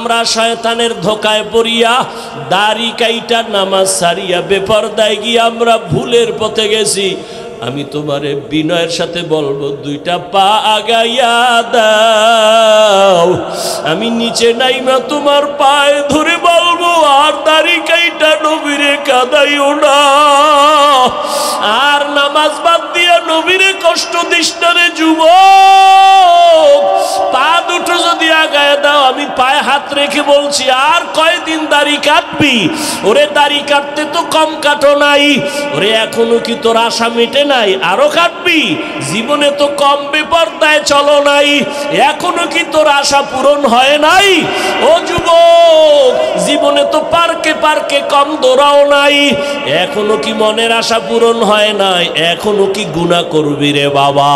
আমরা শয়তানের ধোকায় পড়িয়া দাড়ি কাইটা নামাজ সারিয়া বেপরদায় গিয়ে আমরা ভুলের পথে গেছি। আমি তোমারে বিনয়ের সাথে বলবো, দুইটা পা আগাইয়া দাও। আমি নিচে নাইমা তোমার পায়ে ধরে বলবো, আর দাড়ি কাইটা নবীরে কাঁদাইও না, আর নামাজ বাদ দিয়া নবীরে কষ্ট দিস না রে যুবক। পা দুটো যদি আগায় দাও, আমি পায়ে হাত রেখে বলছি, আর কয়দিন দাড়ি কাটবি? ওরে দাড়ি কাটতে তো কম কাটো নাই। ওরে এখনো কি তোর আশা মেটে নাই? আরো কাটবি? জীবনে তো কম বেপরদায় চলো নাই, এখনো কি তোর আশা পূরণ হয় নাই? ও যুবক, জীবনে তো পার্কে পার্কে কম দৌড়াও নাই, এখনো কি মনের আশা পূরণ হয় নাই? এখনো কি গুনাহ করবি রে বাবা?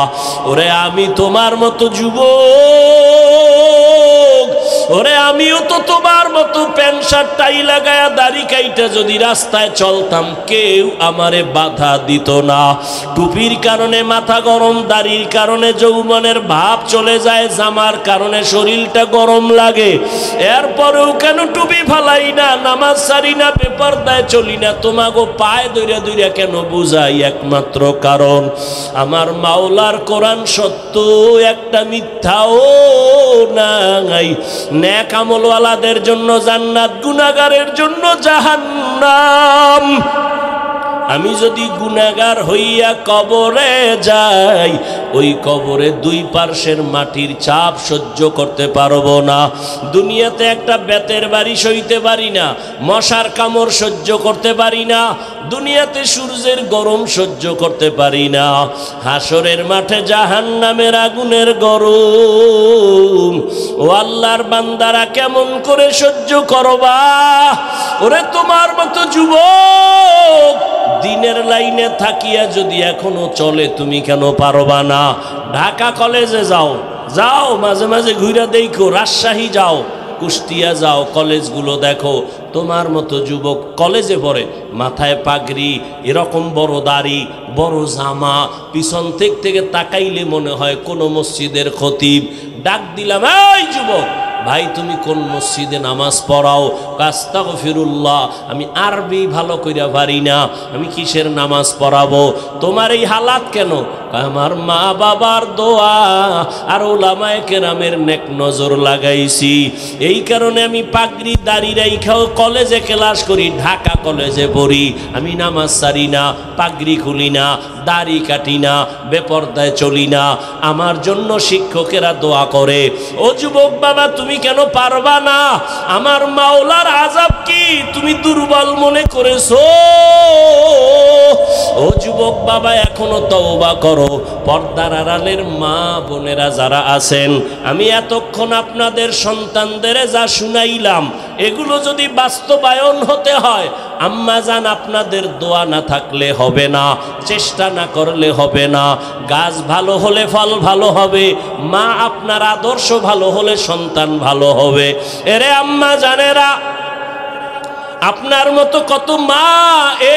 ওরে আমি তোমার মতো যুবক, ওরে আমিও তো তোমার মতো প্যান্ট শার্ট টাই লাগায়া দাড়ি কাইটা যদি রাস্তায় চলতাম, কেউ আমারে বাধা দিত না। টুপির কারণে মাথা গরম, দাড়ির কারণে যৌবনের ভাব চলে যায়, জামার কারণে শরীরটা গরম লাগে, এরপরেও কেন টুপি ফালাই না, নামাজ সারি না, বেপরদায় চলি না? তোমাগো পায়ে দইরা দইরা কেন বুঝাই? একমাত্র কারণ আমার মাওলার কোরআন সত্য, একটা মিথ্যাও নাই। নেক আমলওয়ালাদের জন্য জান্নাত, গুনাহগারের জন্য জাহান্নাম। আমি যদি গুনাহগার হইয়া কবরে যাই, ওই কবরে দুই পার্শ্বের মাটির চাপ সহ্য করতে পারবো না। দুনিয়াতে একটা বেতের বাড়ি সইতে পারি না, মশার কামড় সহ্য করতে পারি না, দুনিয়াতে সূর্যের গরম সহ্য করতে পারি না, হাসরের মাঠে জাহান্নামের আগুনের গরম ও আল্লাহর বান্দারা কেমন করে সহ্য করবা? ওরে তোমার মতো যুবক দিনের লাইনে থাকিয়া যদি এখনো চলে, তুমি কেন পারবা না? ঢাকা কলেজে যাও, যাও মাঝে মাঝে ঘুরে দেখো, রাজশাহী যাও, কুষ্টিয়া যাও, কলেজগুলো দেখো। তোমার মতো যুবক কলেজে পড়ে, মাথায় পাগড়ি, এরকম বড় দাড়ি, বড় জামা, পিছন থেকে তাকাইলে মনে হয় কোনো মসজিদের খতিব। ডাক দিলাম, এই যুবক ভাই, তুমি কোন মসজিদে নামাজ পড়াও? আস্তাগফিরুল্লাহ, আমি আরবি ভালো কইরা পারি না, আমি কিসের নামাজ পড়াবো? তোমার এই হালাত কেন? আমার মা বাবার দোয়া আর উলামায়ে কেরামের নেক নজর লাগাইছি, এই কারণে আমি পাগড়ি দাড়ি রাইখাও কলেজে ক্লাস করি, ঢাকা কলেজে পড়ি। আমি নামাজ সারি না, পাগড়ি খুলি না, দাড়ি কাটি না, বেপরদায় চলি না, আমার জন্য শিক্ষকেরা দোয়া করে। ও যুবক বাবা, তুমি কেন পারবা না? আমার মাওলার আযাব কি তুমি দুর্বল মনে করেছো? ও যুবক বাবা, এখনো তওবা করো। পর্দার আড়ালের মা বোনেরা যারা আছেন, আমি এতক্ষণ আপনাদের সন্তানদের যা শুনাইলাম, এগুলো যদি বাস্তবায়ন হতে হয়, আম্মা জান আপনাদের দোয়া না থাকলে হবে না, চেষ্টা না করলে হবে না। গাছ ভালো হলে ফল ভালো হবে, মা আপনার আদর্শ ভালো হলে সন্তান ভালো হবে। এরে আম্মা জানেরা, আপনার মতো কত মা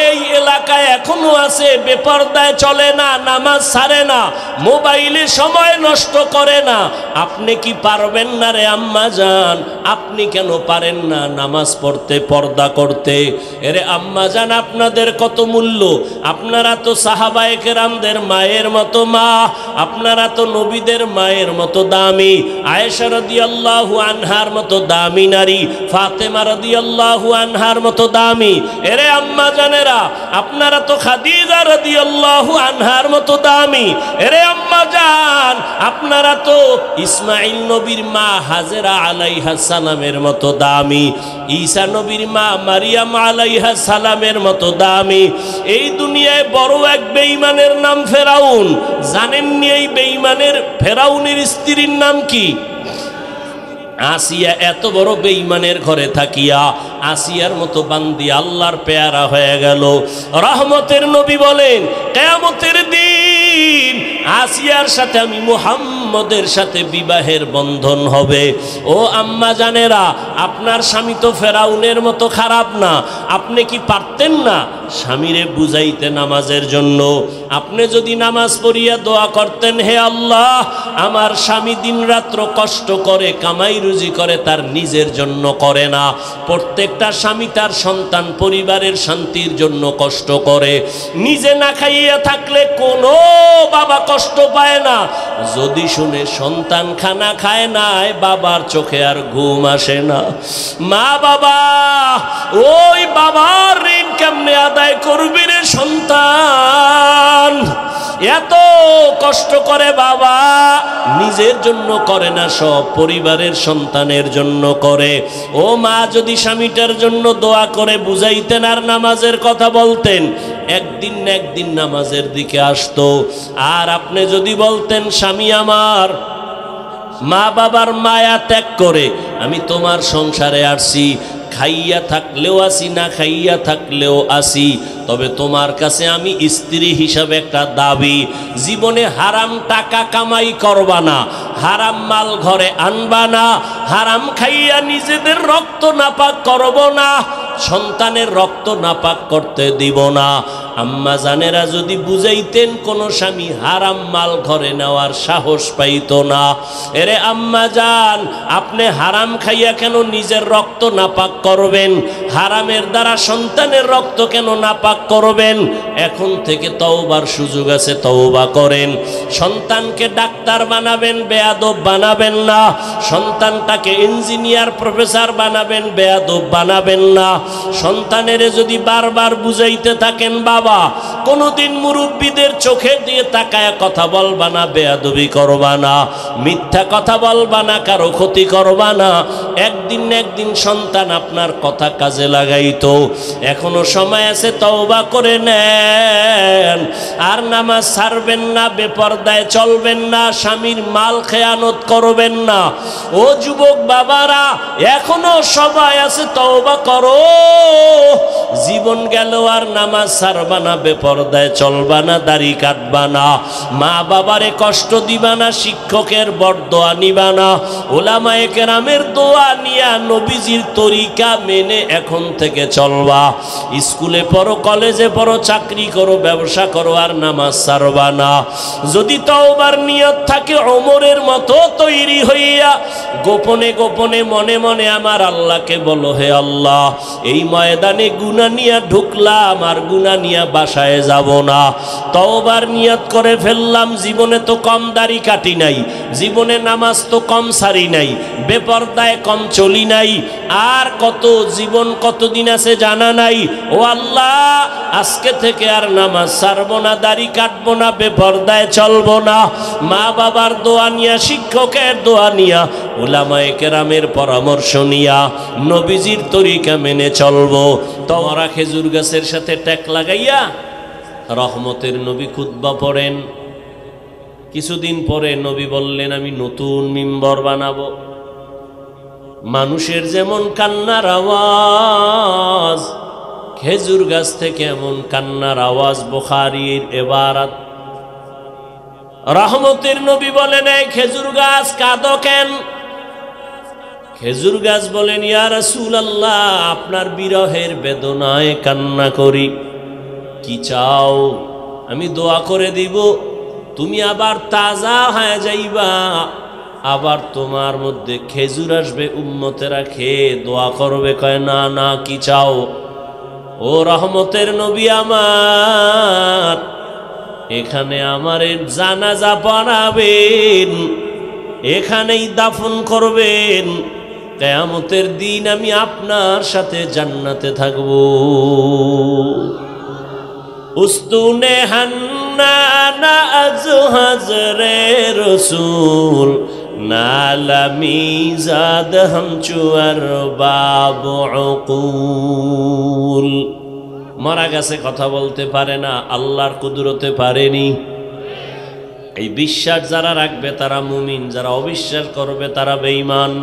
এই এলাকায় এখনো আছে, বেপরদায় চলে না, নামাজ ছাড়ে না, মোবাইলে সময় নষ্ট করে না। আপনি কি পারবেন না রে আম্মা জান? আপনি কেন পারেন না নামাজ পড়তে, পর্দা করতে? এরে আম্মা জান, আপনাদের কত মূল্য! আপনারা তো সাহাবায়ে কেরামদের মায়ের মতো মা, আপনারা তো নবীদের মায়ের মতো দামি, আয়েশা রাদিয়াল্লাহু আনহার মতো দামি নারী, ফাতেমা রাদিয়াল্লাহু আনহার মতো দামি। এরে আম্মা জানেরা, আপনারা তো খাদিজা রাদিয়াল্লাহু আনহার মতো দামি। এরে আম্মা জান, আপনারা তো ইসমাইল নবীর মা হাজেরা আলাইহাস সালামের মতো দামি, ঈসা নবীর মা মারিয়াম আলাইহাস সালামের মতো দামি। এই দুনিয়ায় বড় এক বেঈমানের নাম ফেরাউন। জানেননি এই বেঈমানের ফেরাউনের স্ত্রীর নাম কি? আসিয়া। এত বড় বেঈমানের ঘরে থাকিয়া আসিয়ার মতো বান্দি আল্লাহর পেয়ারা হয়ে গেল। রহমতের নবী বলেন, কিয়ামতের দিন আসিয়ার সাথে আমি মুহাম্মদের সাথে বিবাহের বন্ধন হবে। ও আম্মা জানেরা, আপনার স্বামী তো ফেরাউনের মতো খারাপ না। আপনি কি পারতেন না স্বামীরে বুঝাইতে নামাজের জন্য? আপনি যদি নামাজ পড়িয়া দোয়া করতেন, হে আল্লাহ, আমার স্বামী দিনরাত্র কষ্ট করে কামাই রুজি করে, তার নিজের জন্য করে না। প্রত্যেকটা স্বামী তার সন্তান পরিবারের শান্তির জন্য কষ্ট করে। নিজে না খাইয়া থাকলে কোনো বাবা কষ্ট পায় না। যদি শুনে সন্তান খানা খায় নাই, বাবার চোখে আর ঘুম আসে না। মা বাবা, ওই বাবার ঋণ কেমনে আদায় করবি রে সন্তান? এত কষ্ট করে বাবা, নিজের জন্য করে না, সব পরিবারের সন্তানের জন্য করে। ও মা, যদি স্বামীটার জন্য দোয়া করে বুঝাইতেন আর নামাজের কথা বলতেন, একদিন না একদিন নামাজের দিকে আসতো। আর আপনি যদি বলতেন, স্বামী আমার মা বাবার মায়া ত্যাগ করে আমি তোমার সংসারে আসছি, খাইয়া থাকলেও আসি, না খাইয়া থাকলেও আসি, তবে তোমার কাছে আমি স্ত্রী হিসাবে একটা দাবি, জীবনে হারাম টাকা কামাই করবা না, হারাম মাল ঘরে আনবা না, হারাম খাইয়া নিজেদের রক্ত নাপাক করব না, সন্তানের রক্ত নাপাক করতে দিব না। আম্মা জানেরা যদি বুঝাইতেন, কোন স্বামী হারাম মাল ঘরে নেওয়ার সাহস পাইত না। এরে আম্মা জান, আপনি হারাম খাইয়া কেন নিজের রক্ত নাপাক করবেন? হারামের দ্বারা সন্তানের রক্ত কেন নাপাক করবেন? এখন থেকে তওবার সুযোগ আছে, তওবা করেন। সন্তানকে ডাক্তার বানাবেন, বেয়াদব বানাবেন না। সন্তানটাকে ইঞ্জিনিয়ার প্রফেসর বানাবেন, বেয়াদব বানাবেন না। সন্তানের যদি বারবার বুঝাইতে থাকেন, বাবা কোনদিন মুরব্বীদের চোখে দিয়ে তাকায় কথা বলবা না, বেয়াদবি করবা না, মিথ্যা কথা বলবা না, কারো ক্ষতি করবা না, একদিন না একদিন সন্তান আপনার কথা কাজে লাগাইতো। এখনো সময় আছে, তওবা করে নেন। আর নামাজ ছাড়বেন না, বেপরদায় চলবেন না, স্বামীর মাল খেয়ানত করবেন না। ও যুবক বাবারা, এখনো সময় আছে, তওবা করো। জীবন গেল আর নামাজ ছাড়বা না, বেপরদায় চলবা না, দাড়ি কাটবা না, মা বাবারে কষ্ট দিবা না, শিক্ষকের বরদোয়া নিবা না, ওলামায়ে কেরামের দোয়া নিয়া নবীজির তরিকা মেনে এখন থেকে চলবা। স্কুলে পড়ো, কলেজে পড়ো, চাকরি করো, ব্যবসা করো, আর নামাজ ছাড়বা না। যদি তওবার নিয়ত থাকে ওমরের মতো তৈরি হইয়া গোপনে গোপনে মনে মনে আমার আল্লাহকে বলো, হে আল্লাহ, এই ময়দানে গুনাহ নিয়া ঢুকলাম, আর গুনাহ নিয়া বাসায় যাব না। তওবার নিয়ত করে ফেললাম, জীবনে তো কম দাড়ি কাটি নাই, জীবনে নামাজ তো কম সারি নাই, বেপরদায় কম চলি নাই, আর কত জীবন কতদিন আছে জানা নাই। ও আল্লাহ, আজকে থেকে আর নামাজ ছাড়বো না, দাড়ি কাটবো না, বেপরদায় চলবো না। মা বাবার দোয়া নিয়া, শিক্ষকের দোয়া নিয়া, উলামায়ে কেরামের পরামর্শ নিয়া নবীজির তরিকা মেনে চলবো। তোমরা খেজুর গাছের সাথে ট্যাক লাগাইয়া রহমতের নবী খুতবা পড়েন। কিছুদিন পরে নবী বললেন, আমি নতুন মিম্বর বানাবো। মানুষের যেমন কান্নার আওয়াজ, খেজুর গাছ থেকে এমন কান্নার আওয়াজ। বুখারীর ইবারত। রহমতের নবী বলেন, এই খেজুর গাছ কাঁদো কেন? খেজুর গাছ বলেন, ইয়া রাসূলুল্লাহ, আপনার বিরহের বেদনায় কান্না করি। কি চাও? আমি দোয়া করে দিব, তুমি আবার তাজা হয়ে যাইবা, আবার তোমার মধ্যে খেজুর আসবে, উম্মতেরা খেয়ে দোয়া করবে। কয়, না না, কি চাও? ও রহমতের নবী আমার, এখানে আমার জানাজা পড়াবেন, এখানেই দাফন করবেন, কিয়ামতের দিন আমি আপনার সাথে জান্নাতে থাকব। উস্তুনে হান্নানা আজ হাজরে রসুল, নালামি জাদ হামচুয়ার বাবু উকুল। মারা গেছে, কথা বলতে পারে না, আল্লাহর কুদরতে পারেনি। এই বিশ্বাস যারা রাখবে তারা মুমিন, যারা অবিশ্বাস করবে তারা বেঈমান।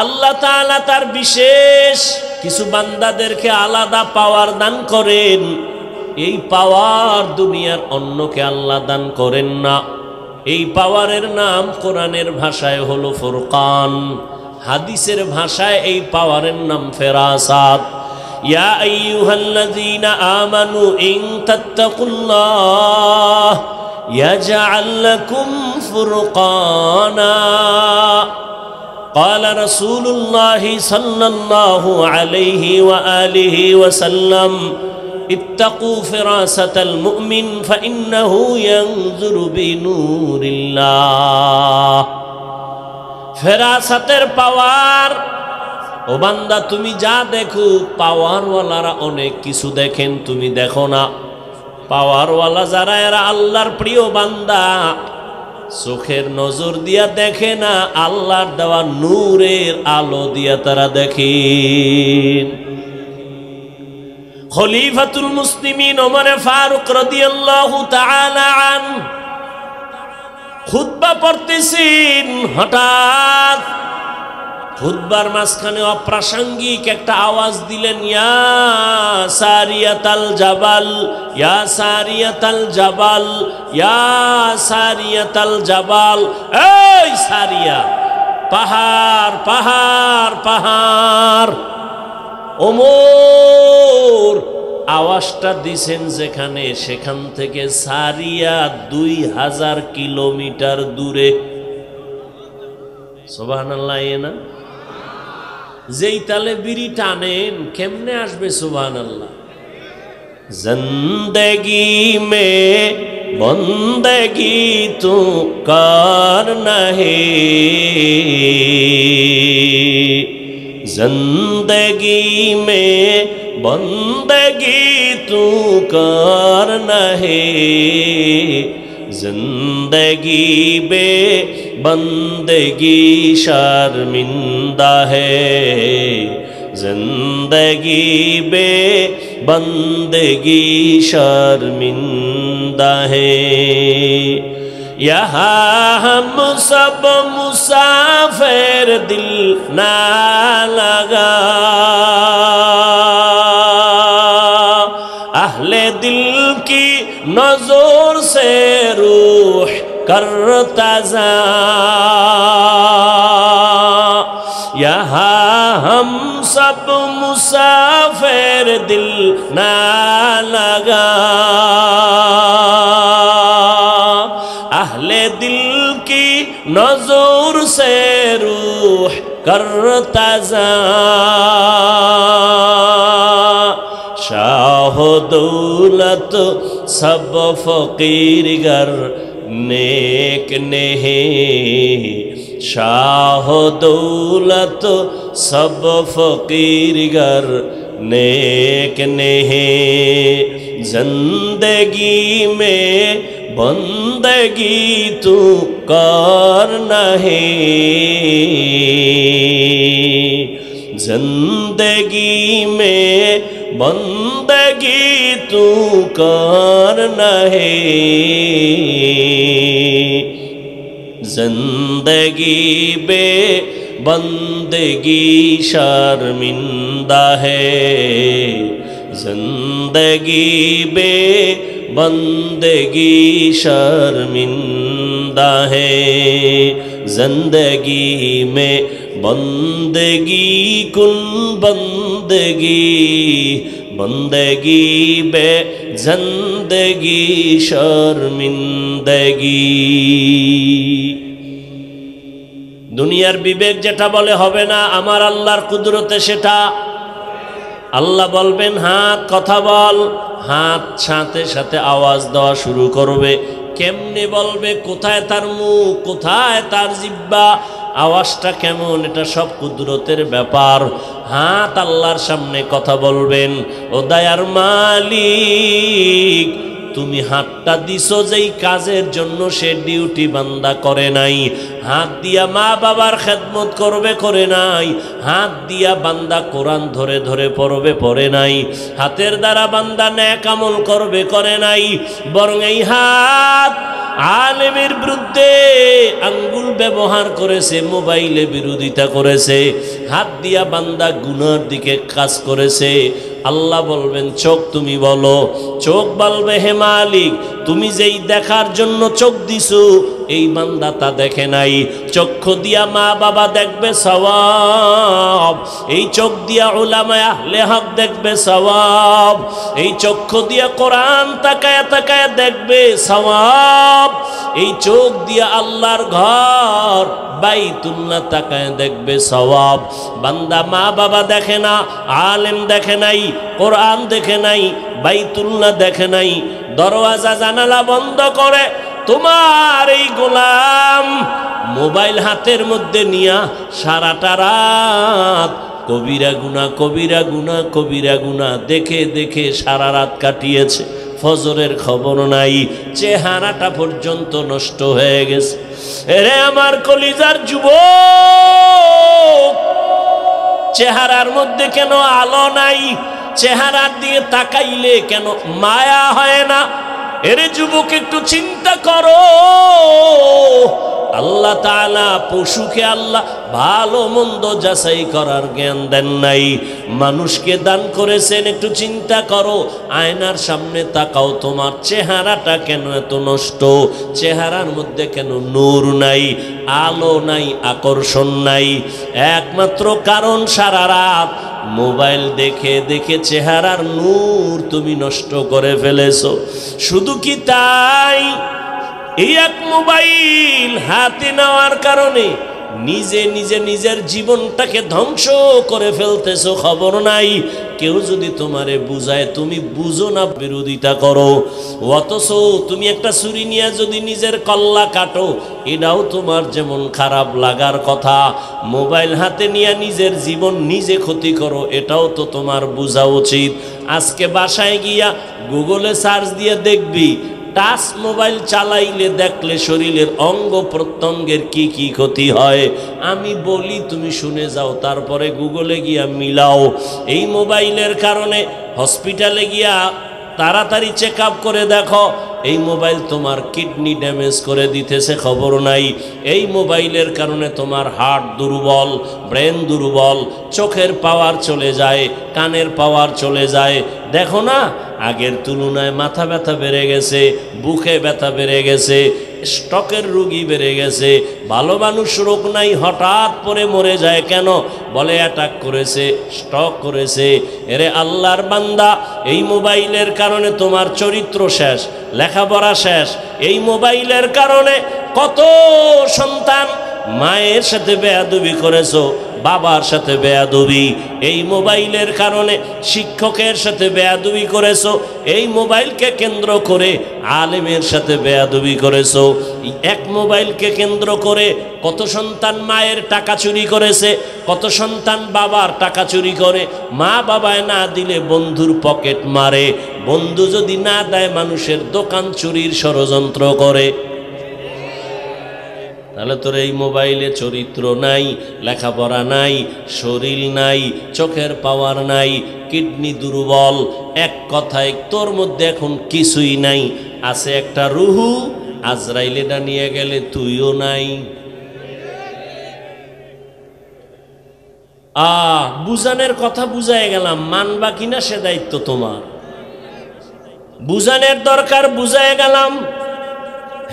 আল্লাহ তাআলা তার বিশেষ কিছু বান্দাদেরকে আলাদা পাওয়ার দান করেন। এই পাওয়ার দুনিয়ার অন্যকে আল্লাহ দান করেন না। এই পাওয়ারের নাম কোরআনের ভাষায় হলো ফুরকান। হাদিসের ভাষায় এই পাওয়ারের নাম ফেরাসাত। ইয়া আইয়ুহাল্লাযীনা আমানু ইন তাত্তাকুল্লাহ ইয়াজআল লাকুম ফুরকানা। قال رسول الله صلى الله عليه وآله وسلم اتقوا فراسة المؤمن فإنه ينظر بنور الله। ফেরাসাতের পাওয়ার, ও বান্দা তুমি যা দেখো পাওয়ারওয়ালারা অনেক কিছু দেখেন, তুমি দেখো না। পাওয়ারওয়ালা যারা এরা আল্লাহর প্রিয় বান্দা, চোখের নজর দিয়া দেখে না, আল্লাহর দেওয়া নূরের আলো দিয়া তারা দেখেন। খলিফাতুল মুসলিমিন ওমর ফারুক রাদিয়াল্লাহু তাআলা আনহু খুতবা পড়তেছেন, হঠাৎ খুতবার মাঝখানে অপ্রাসঙ্গিক একটা আওয়াজ দিলেন, ইয়া সারিয়াতাল জাবাল, ইয়া সারিয়াতাল জাবাল, ইয়া সারিয়াতাল জাবাল। এই সারিয়া, পাহাড় পাহাড় পাহাড়। ওমর আওয়াজটা দিছেন যেখানে, সেখান থেকে সারিয়া 2000 কিলোমিটার দূরে। সুবহানাল্লাহ। না যেই তালে বিড়ি টানেন কেমনে আসবে সুবহানাল্লাহ। জিন্দেগি মে বন্দেগি তু করনা হে, जिंदगी में बंदगी तू करना है, जिंदगी बे बंदगी शर्मिंदा है, जिंदगी बे बंदगी शर्मिंदा है। यहाँ हम सब मुसाफिर दिल ना लगा, अहले दिल की नजर से रूह करता जा। यहाँ हम सब मुसाफिर दिल ना लगा, अहले दिल की नजर से रूह करता जा। शाह दौलत सब फकीर गर नेक नेहे, शाह दौलत सब फकीर गर नेक नेहे, जिंदगी में बंदगी तू करना है, जिंदगी में बंदगी तू करना है, जिंदगी बे बंदगी शर्मिंदा है, जिंदगी बे बंदगी शर्मिंदा है, जिंदगी में बंदगी कुन बंदगी, बंदगी बे जिंदगी शर्मिंदगी। দুনিয়ার বিবেক যেটা বলে হবে না, আমার আল্লাহর কুদরতে সেটা। আল্লাহ বলবেন হাত কথা বল, হাত সাথে সাথে আওয়াজ দেওয়া শুরু করবে। কেমনে বলবে, কোথায় তার মুখ, কোথায় তার জিহ্বা, আওয়াজটা কেমন, এটা সব কুদরতের ব্যাপার। হাত আল্লাহর সামনে কথা বলবেন, ও দয়ার মালিক তুমি হাতটা দিছো যেই কাজের জন্য সে ডিউটি বান্দা করে নাই। হাত দিয়া মা বাবার খেদমত করবে, করে নাই। হাত দিয়া বান্দা কোরআন ধরে ধরে পড়বে, পড়ে নাই। হাতের দ্বারা বান্দা নেক আমল করবে, করে নাই। বরং এই হাত আলেমের বিরুদ্ধে আঙ্গুল ব্যবহার করেছে, মোবাইলে বিরোধিতা করেছে। হাত দিয়া বান্দা গুনার দিকে কাজ করেছে। আল্লাহ বলবেন চোখ তুমি বলো। চোখ বলবে হে মালিক, তুমি যেই দেখার জন্য চোখ দিছো এই বান্দা তা দেখে নাই। চক্ষু দিয়া মা বাবা দেখবে সওয়াব, এই চোখ দিয়া উলামায়ে আহলে হক দেখবে সওয়াব, এই চক্ষু দিয়া কোরআন তাকায়া তাকায়া দেখবে সওয়াব, এই চোখ দিয়া আল্লাহর ঘর বাইতুল্লাহ তাকায় দেখবে সওয়াব। বান্দা মা বাবা দেখে না, আলেম দেখে নাই, কোরআন দেখে নাই, বাইতুল্লাহ দেখে নাই, দরওয়াজা জানালা বন্ধ করে তোমার এই গোলাম মোবাইল হাতের মধ্যে নিয়া সারাটা রাত কবিরা গুনাহ কবিরা গুনাহ কবিরা গুনাহ দেখে দেখে সারা রাত কাটিয়েছে। ফজরের খবর নাই, চেহারাটা পর্যন্ত নষ্ট হয়ে গেছে। এরে আমার কলিজার যুবক, চেহারার মধ্যে কেন আলো নাই? চেহারার দিয়ে তাকাইলে কেন মায়া হয় না? এরে যুবক একটু চিন্তা করো। আল্লাহ তাআলা পশুকে আল্লাহ ভালো মন্দ যাচাই করার জ্ঞান দেন নাই, মানুষকে দান করেছেন। একটু চিন্তা করো, আয়নার সামনে তাকাও, তোমার চেহারাটা কেন এত নষ্ট? চেহারার মধ্যে কেন নূর নাই, আলো নাই, আকর্ষণ নাই? একমাত্র কারণ সারা রাত মোবাইল দেখে দেখে চেহারার নূর তুমি নষ্ট করে ফেলেছো। শুধু কি তাই? এই এক মোবাইল হাতে নেওয়ার কারণে নিজে নিজে নিজের জীবনটাকে ধ্বংস করে ফেলতেছো, খবর নাই। কেউ যদি তোমারে বুঝায় তুমি বুঝো না, বিরোধিতা করো। অথচ তুমি একটা ছুরি নিয়ে যদি নিজের কল্লা কাটো, এটাও তোমার যেমন খারাপ লাগার কথা। মোবাইল হাতে নিয়ে নিজের জীবন নিজে ক্ষতি করো, এটাও তো তোমার বোঝা উচিত। আজকে বাসায় গিয়া গুগলে সার্চ দিয়ে দেখবি টাচ মোবাইল চালাইলে দেখলে শরীরের অঙ্গ প্রত্যঙ্গের কি কি ক্ষতি হয়। আমি বলি তুমি শুনে যাও, তারপরে গুগলে গিয়া মিলাও। এই মোবাইলের কারণে হসপিটালে গিয়া তাড়াতাড়ি চেক আপ করে দেখো, এই মোবাইল তোমার কিডনি ড্যামেজ করে দিতেছে, খবর নাই। এই মোবাইলের কারণে তোমার হার্ট দুর্বল, ব্রেন দুর্বল, চোখের পাওয়ার চলে যায়, কানের পাওয়ার চলে যায়। দেখো না, আগের তুলনায় মাথা ব্যথা বেড়ে গেছে, বুকে ব্যথা বেড়ে গেছে, স্ট্রোকের রোগী বেড়ে গেছে। ভালো মানুষ রোগ নাই, হঠাৎ করে মরে যায় কেন? বলে অ্যাটাক করেছে, স্ট্রোক করেছে। এরে আল্লাহর বান্দা, এই মোবাইলের কারণে তোমার চরিত্র শেষ, লেখাপড়া শেষ। এই মোবাইলের কারণে কত সন্তান মায়ের সাথে বেয়াদবি করেছো, বাবার সাথে বেয়াদবি। এই মোবাইলের কারণে শিক্ষকের সাথে বেয়াদবি করেছো, এই মোবাইলকে কেন্দ্র করে আলেমের সাথে বেয়াদবি করেছো। এক মোবাইলকে কেন্দ্র করে কত সন্তান মায়ের টাকা চুরি করেছে, কত সন্তান বাবার টাকা চুরি করে। মা বাবায় না দিলে বন্ধুর পকেট মারে, বন্ধু যদি না দেয় মানুষের দোকান চুরির ষড়যন্ত্র করে। তাহলে তোর এই মোবাইলে চরিত্র নাই, লেখাপড়া নাই, শরীর নাই, চোখের পাওয়ার নাই, কিডনি দুর্বল। এক কথায় তোর মধ্যে এখন কিছুই নাই, আছে একটা রুহু। আজরাইল এটা নিয়ে গেলে তুইও নাই। বুঝানের কথা বুঝাই গেলাম, মানবা কিনা সে দায়িত্ব তোমার। বুঝানের দরকার, বুঝাই গেলাম।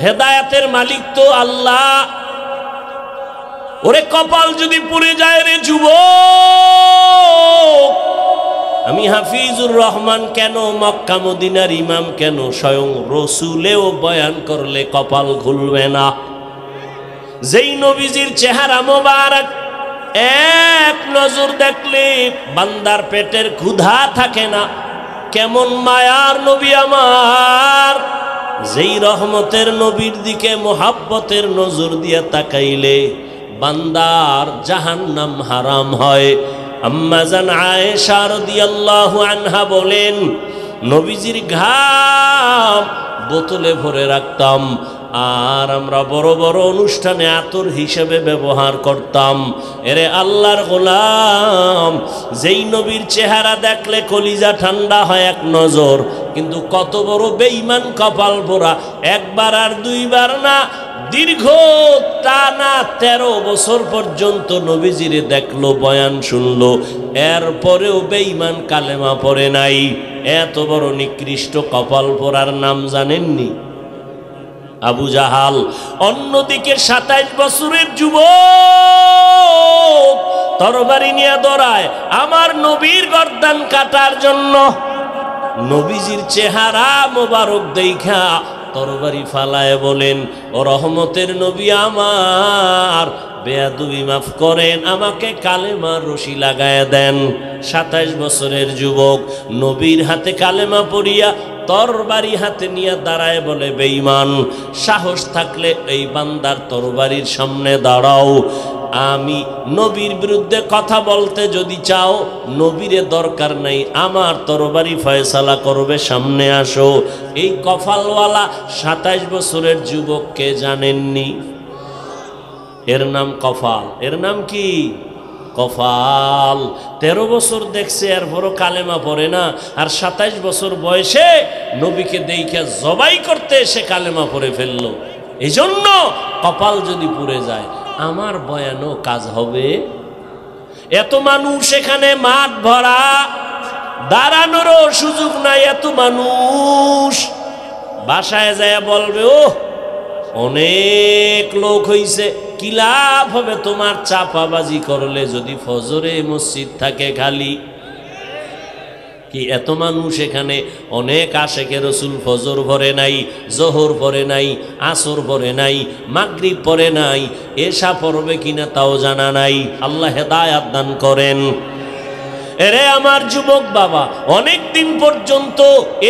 হেদায়েতের মালিক তো আল্লাহ। ওরে কপাল যদি পুড়ে যায় রে যুবক, আমি হাফিজুর রহমান কেন, মক্কা মদিনার ইমাম কেন, স্বয়ং রসুলেও বয়ান করলে কপাল খুলবে না। যেই নবীজির চেহারা মোবারক এক নজর দেখলে বান্দার পেটের ক্ষুধা থাকে না। কেমন মায়ার নবী আমার, যেই রহমতের নবীর দিকে মোহাব্বতের নজর দিয়ে তাকাইলে বান্দার জাহান্নাম হারাম হয়। আম্মা জান আয়েশা রাদিয়াল্লাহু আনহা বলেন, নবীজির ঘাম বোতলে ভরে রাখতাম, আর আমরা বড় বড় অনুষ্ঠানে আতর হিসেবে ব্যবহার করতাম। এরে আল্লাহর গোলাম, যেই নবীর চেহারা দেখলে কলিজা ঠান্ডা হয় এক নজর, কিন্তু কত বড় বেঈমান কপাল পোড়া, একবার আর দুইবার না, দীর্ঘ টানা 13 বছর পর্যন্ত নবীজিরে দেখলো, বয়ান শুনলো, এরপরেও বেঈমান কালেমা পড়ে নাই। এত বড় নিকৃষ্ট কপাল পোড়ার নাম জানেননি? আবু জাহাল। অন্যদিকে 27 বছরের যুবক তরবারি নিয়ে দৌড়ায় আমার নবীর গর্দান কাটার জন্য। নবীজির চেহারা মোবারক দেখা তরবারি ফালায় বলেন, ও রহমতের নবী আমার, বেয়াদবি মাফ করেন, আমাকে কালেমার রশি লাগায় দেন। 27 বছরের যুবক নবীর হাতে কালেমা পড়িয়া তরবারি হাতে নিয়ে দাঁড়ায় বলে, বেঈমান, সাহস থাকলে এই বান্দার তরবারির সামনে দাঁড়াও। আমি নবীর বিরুদ্ধে কথা বলতে যদি চাও, নবীরে দরকার নাই, আমার তরবারি ফয়সালা করবে, সামনে আসো। এই কফালওয়ালা 27 বছরের যুবককে জানেননি? এর নাম কফাল। এর নাম কি? কফাল। 13 বছর দেখছে, এরপরও কালেমা পড়ে না। আর 27 বছর বয়সে নবীকে দেইখা জবাই করতে এসে কালেমা পড়ে ফেললো। এই জন্য কপাল যদি পুড়ে যায়, আমার বয়ানও কাজ হবে? এত মানুষ এখানে, মাঠ ভরা, দাঁড়ানোরও সুযোগ নাই। এত মানুষ বাসায় যায় বলবে, ও অনেক লোক হইছে। কি লাভ হবে তোমার চাপাবাজি করলে যদি ফজরে মসজিদ থাকে খালি? কি এত মানুষ এখানে, অনেক আশেকে রসুল ফজর পড়ে নাই, জোহর পড়ে নাই, আসর পড়ে নাই, মাগরিব পড়ে নাই, এশা পড়বে কিনা তাও জানা নাই। আল্লাহ হেদায়াত দান করেন। এরে আমার যুবক বাবা, অনেক দিন পর্যন্ত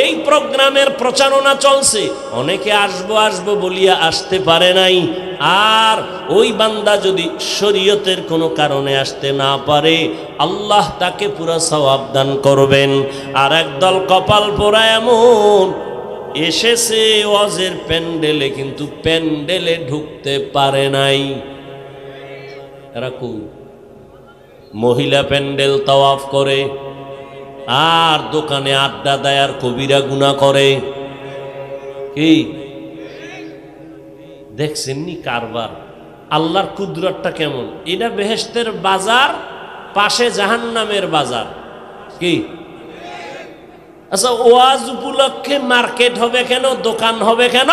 এই প্রোগ্রামের প্রচারণা চলছে, অনেকে আসবো আসবো বলিয়া আসতে পারে নাই। আর ওই বান্দা যদি শরীয়তের কোনো কারণে আসতে না পারে, আল্লাহ তাকে পুরা সওয়াব দান করবেন। আর একদল কপাল পোড়া এমন এসেছে ওয়াজের প্যান্ডেলে, কিন্তু প্যান্ডেলে ঢুকতে পারে নাই। এরা কই? মহিলা প্যান্ডেল তাওয়াফ করে, আর দোকানে আড্ডা দেয়, আর কবিরা গুনাহ করে। কি দেখছেননি কারবার? আল্লাহর কুদরতটা কেমন! এটা বেহেশতের বাজার, পাশে জাহান্নামের বাজার। কি আচ্ছা, ওয়াজ উপলক্ষে মার্কেট হবে কেন, দোকান হবে কেন?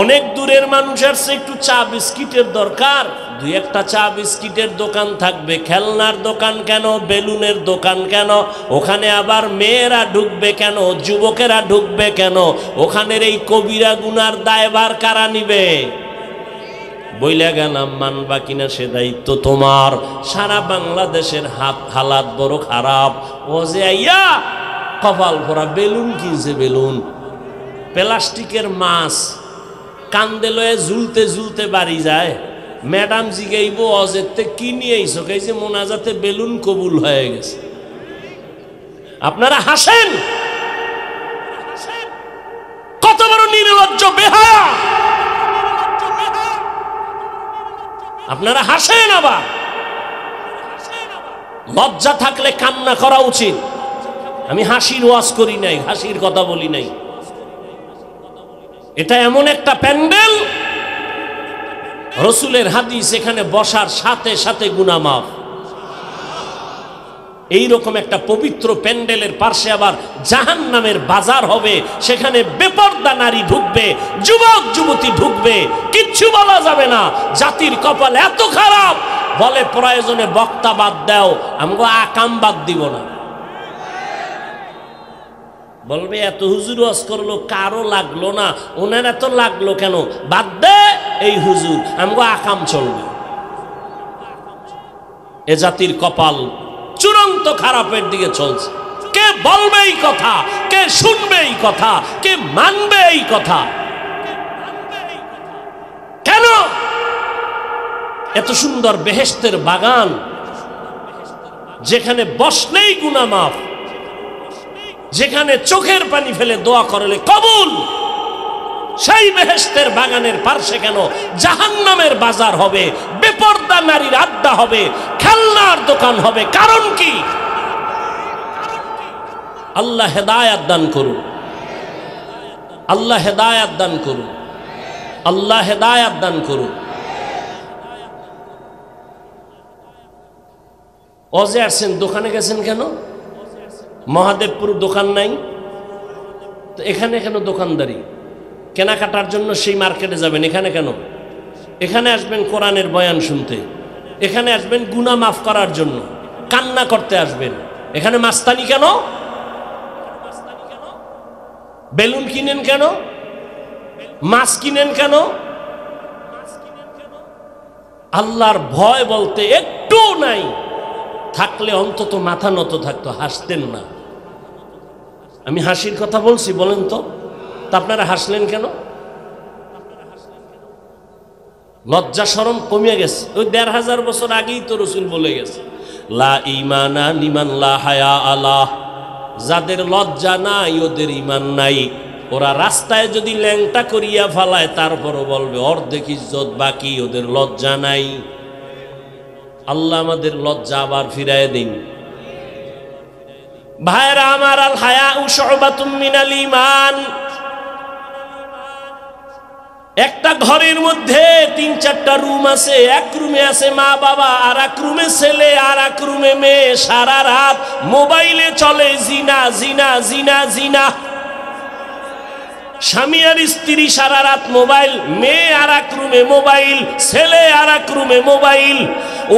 অনেক দূরের মানুষের একটু চা বিস্কিটের দরকার, দুই একটা চা বিস্কিটের দোকান থাকবে। খেলনার দোকান কেন, বেলুনের দোকান কেন? ওখানে আবার মেয়েরা ঢুকবে কেন, যুবকেরা ঢুকবে কেন? ওখানের এই কবিরা গুনার দায়ভার কারা নিবে? বইলা গেলাম, মানবা কিনা সে দায়িত্ব তোমার। সারা বাংলাদেশের হালাত বড় খারাপ। ও যে আইয়া কপাল ভরা বেলুন কিনছে, বেলুন, প্লাস্টিকের মাছ, কান্দে লয়ে ঝুলতে ঝুলতে বাড়ি যায়। ম্যাডাম জিগাইব, অজেতে কি নিয়ে আইছো? কইছে মোনাজাতে বেলুন কবুল হয়ে গেছে। আপনারা হাসেন, কত বড় নির্লজ্জ বেহায়া! আপনারা হাসেন, আবার লজ্জা থাকলে কান্না করা উচিত। আমি হাসির ওয়াজ করি নাই, হাসির কথা বলি নাই। এটা এমন একটা প্যান্ডেল, রসুলের হাদিস, এখানে বসার সাথে সাথে গুনাহ মাফ। এইরকম একটা পবিত্র প্যান্ডেলের পাশে আবার জাহান্নামের বাজার হবে, সেখানে বেপরদা নারী ঢুকবে, যুবক যুবতী ঢুকবে, কিচ্ছু বলা যাবে না। জাতির কপাল এত খারাপ, বলে প্রয়োজনে বক্তা বাদ দাও, আমগো আকাম বাদ দিব না। বলবে এত হুজুর ওয়াজ করলো, কারো লাগলো না, ওনার এত লাগলো কেন? বাদ দে এই হুজুর, আমগো আকাম চলবে। এ জাতির কপাল চূড়ান্ত খারাপের দিকে চলছে। কে বলবে এই কথা? কে শুনবে এই কথা? কে মানবে এই কথা? কেন এত সুন্দর বেহেশতের বাগান, যেখানে বসলেই গুনাহ মাফ, যেখানে চোখের পানি ফেলে দোয়া করলে কবুল, সেই বেহেশতের বাগানের পাশে কেন জাহান্নামের বাজার হবে, বেপরদা নারীর আড্ডা হবে, খেলনার দোকান হবে? কারণ কি? আল্লাহ হেদায়াত দান করুন, আল্লাহ হেদায়াত দান করুন। আল্লাহ হেদায়াত দান করুন। অজে আসছেন, দোকানে গেছেন কেন? মহাদেবপুর দোকান নাই তো এখানে কেন দোকানদারি? কেনাকাটার জন্য সেই মার্কেটে যাবেন, এখানে কেন? এখানে আসবেন কোরআনের বয়ান শুনতে, এখানে আসবেন গুনাহ মাফ করার জন্য, কান্না করতে আসবেন। এখানে মাস্তানি কেন? বেলুন কিনেন কেন? মাছ কিনেন কেন? আল্লাহর ভয় বলতে একটু নাই, থাকলে অন্তত মাথা নত থাকতো, হাসতেন না। আমি হাসির কথা বলছি, বলেন তো আপনারা হাসলেন কেন? লজ্জা শরম কমিয়ে গেছে। ওই ১৫০০ বছর আগেই তো রসুল বলে গেছে, লা ঈমানা লিমান লা হায়া আলাহ, যাদের লজ্জা নাই ওদের ঈমান নাই। ওরা রাস্তায় যদি ল্যাংটা করিয়া ফালায় তারপরও বলবে অর্ধেক ইজ্জত বাকি, ওদের লজ্জা নাই। আল্লাহ আমাদের লজ্জা আবার ফিরায় দিন। ভাইরা আমার, আল হায়াউ শুবাতুম মিনাল ঈমান। একটা ঘরের মধ্যে ৩-৪টা রুম আছে। এক রুমে আছে মা বাবা, আর এক রুমে ছেলে, আর এক রুমে মেয়ে। সারা রাত মোবাইলে চলে জিনা জিনা জিনা জিনা। স্বামী আর স্ত্রী সারা রাত মোবাইল, মেয়ে আর এক রুমে মোবাইল, ছেলে আর এক রুমে মোবাইল।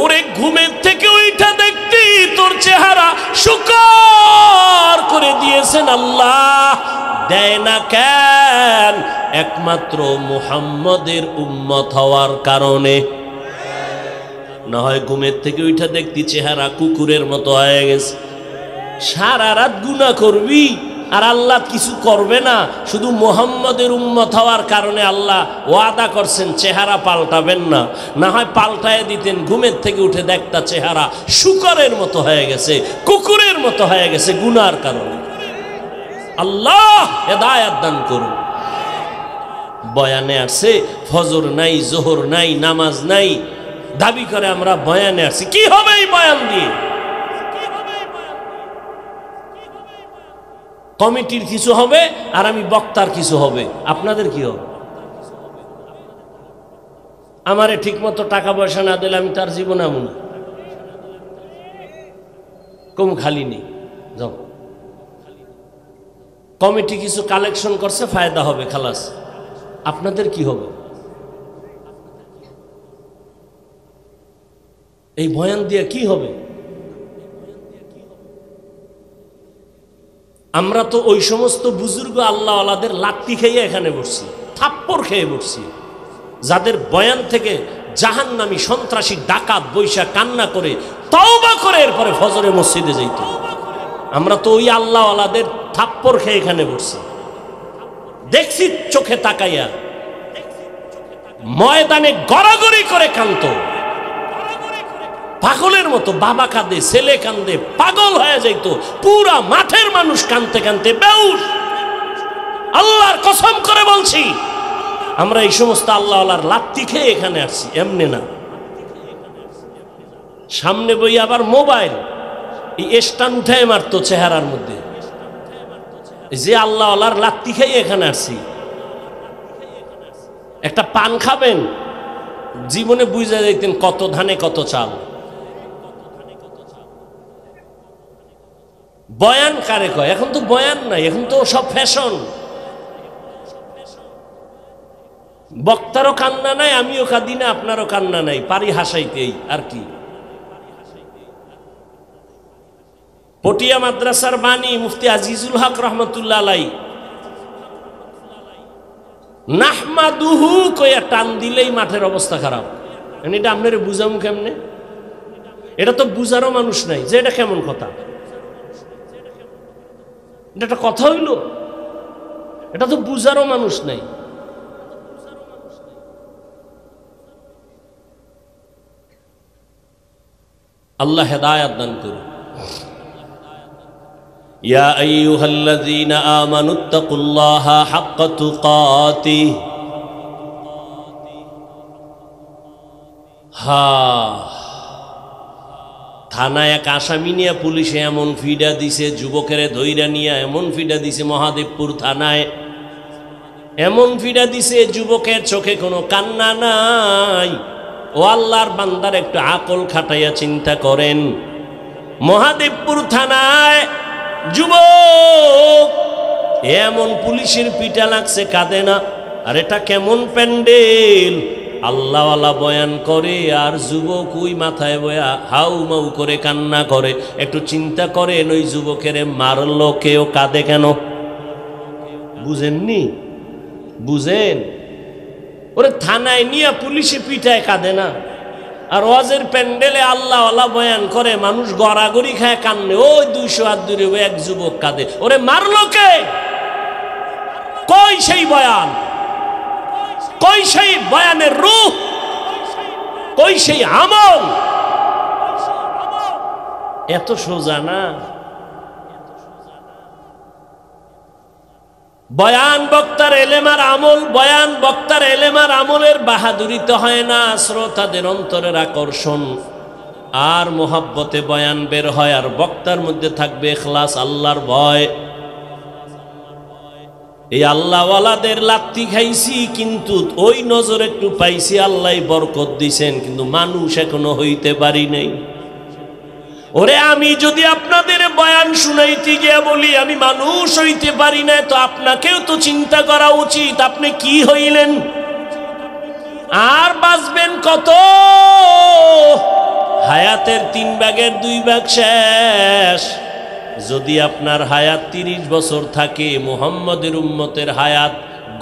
ওরে ঘুমের থেকে ওইটা দেখতি তোর চেহারা শুকর করে দিয়েছেন আল্লাহ। দেয় না কেন? একমাত্র মুহাম্মদের উম্মত হওয়ার কারণে। না হয় ঘুমের থেকে ওইটা দেখতি চেহারা কুকুরের মতো হয়ে গেছে। সারা রাত গুনাহ করবি আর আল্লাহ কিছু করবে না, শুধু মুহাম্মদের উম্মত হওয়ার কারণে আল্লাহ ওয়াদা করছেন চেহারা পাল্টাবেন না। না হয় পাল্টায় দিতেন, ঘুমের থেকে উঠে দেখতা চেহারা শুকরের মতো হয়ে গেছে, কুকুরের মতো হয়ে গেছে গুনার কারণে। আল্লাহ হেদায়াত দান করুন। বয়ানে আসছে ফজর নাই, জোহর নাই, নামাজ নাই, দাবি করে আমরা বয়ানে আসছি। কি হবে এই বয়ান দিয়ে? কমিটির কিছু হবে আর আমি বক্তার কিছু হবে, আপনাদের কি হবে? আমারে ঠিক মতো টাকা পয়সা না দিলে আমি তার জীবন আমু না, কম খালি নেই। যাও, কমিটি কিছু কালেকশন করছে, ফায়দা হবে, খালাস। আপনাদের কি হবে? এই বয়ান দিয়ে কি হবে? আমরা তো ওই সমস্ত বুজুর্গ আল্লাহওয়ালাদের লাত্তি খেয়ে এখানে বসছি, থাপ্পড় খেয়ে বসছি, যাদের বয়ান থেকে জাহান্নামী সন্ত্রাসী ডাকাত বৈশা কান্না করে তওবা করে এরপরে ফজরে মসজিদে যাইত। আমরা তো ওই আল্লাহওয়ালাদের থাপ্পড় খেয়ে এখানে বসছি, দেখছি চোখে তাকাইয়া, ময়দানে গড়াগড়ি করে কান্ত, পাগলের মতো। বাবা কাঁদে, ছেলে কান্দে, পাগল হয়ে যাইত, পুরা মাঠের মানুষ কানতে কানতে বেউস। আল্লাহর কসম করে বলছি, আমরা এই সমস্ত আল্লাহওয়ালার লাত্তি খেয়ে এখানে আসছি, এমনি না। সামনে বই আবার মোবাইল, এই স্টান উঠায় মারতো চেহারার মধ্যে। যে আল্লাহওয়ালার লাত্তি খেয়ে এখানে আসছি। একটা পান খাবেন, জীবনে বুঝা যাইতেন কত ধানে কত চাল। বয়ান কারে কয়? এখন তো বয়ান নাই, এখন তো সব ফ্যাশন। বক্তারও কান্না নাই, আমিও কাঁদি না, আপনারও কান্না নাই, পারি হাসাইতেই আর কি। পটিয়া মাদ্রাসার বাণী মুফতি আজিজুল হক রহমতুল্লাহ আলাই, নাহমাদুহু কইয়া টান দিলেই মাঠের অবস্থা খারাপ। এটা আপনারে বুঝামু কেমনে? এটা তো বুঝারও মানুষ নাই যে এটা কেমন কথা। এটা একটা কথা হইল? এটা তো বুঝারও মানুষ নাই। আল্লাহ হেদায়াত দান করুন। ইয়া আইয়ুহাল্লাযীনা আমানুত্তাকুল্লাহা হাক্কা তুকাতিহি। থানায় এক আসামি নিয়ে পুলিশে এমন ফিডা দিছে, যুবকের ধৈর্য নিয়ে এমন ফিডা দিছে মহাদেবপুর থানায়, এমন ফিরা দিছে যুবকের চোখে কোনো কান্না নাই। ও আল্লাহর বান্দার একটু আকল খাটাইয়া চিন্তা করেন, মহাদেবপুর থানায় যুবক এমন পুলিশের পিটা লাগছে, কাঁদে না। আর এটা কেমন প্যান্ডেল, আল্লাহওয়ালা বয়ান করে আর যুবক ওই মাথায় বয়া হাউ মাউ করে কান্না করে। একটু চিন্তা করেন, ওই যুবকের মারলো কেউ, কাঁদে কেন? বুঝেননি? বুঝেন? ওরে থানায় নিয়ে পুলিশে পিঠায়, কাঁদে না। আর ওয়াজের প্যান্ডেলে আল্লাহওয়ালা বয়ান করে, মানুষ গড়াগড়ি খায় কান্নে, ওই 200 হাত দূরে এক যুবক কাঁদে। ওরে মারলো কে? কই সেই বয়ান? কই সেই বয়ানের রূহ? কই সেই আমল? এত সোজা না। বয়ান বক্তার এলেমার আমল, বয়ান বক্তার এলেমার আমলের বাহাদুরিতে হয় না, শ্রোতাদের অন্তরের আকর্ষণ আর মোহাব্বতে বয়ান বের হয়। আর বক্তার মধ্যে থাকবে ইখলাস, আল্লাহর ভয়। এই আল্লাহওয়ালাদের লাত্তি খাইছি, কিন্তু ওই নজর একটু পাইছি, আল্লাহ বরকত দিছেন, কিন্তু মানুষ এখনো হইতে পারি নাই। ওরে আমি যদি আপনাদের বয়ান শুনাইতে গিয়ে বলি আমি মানুষ হইতে পারি না, তো আপনাকেও তো চিন্তা করা উচিত, আপনি কি হইলেন? আর বাঁচবেন কত? হায়াতের 3 ভাগের 2 ভাগ শেষ। যদি আপনার হায়াত 30 বছর থাকে, মুহাম্মদের উম্মতের হায়াত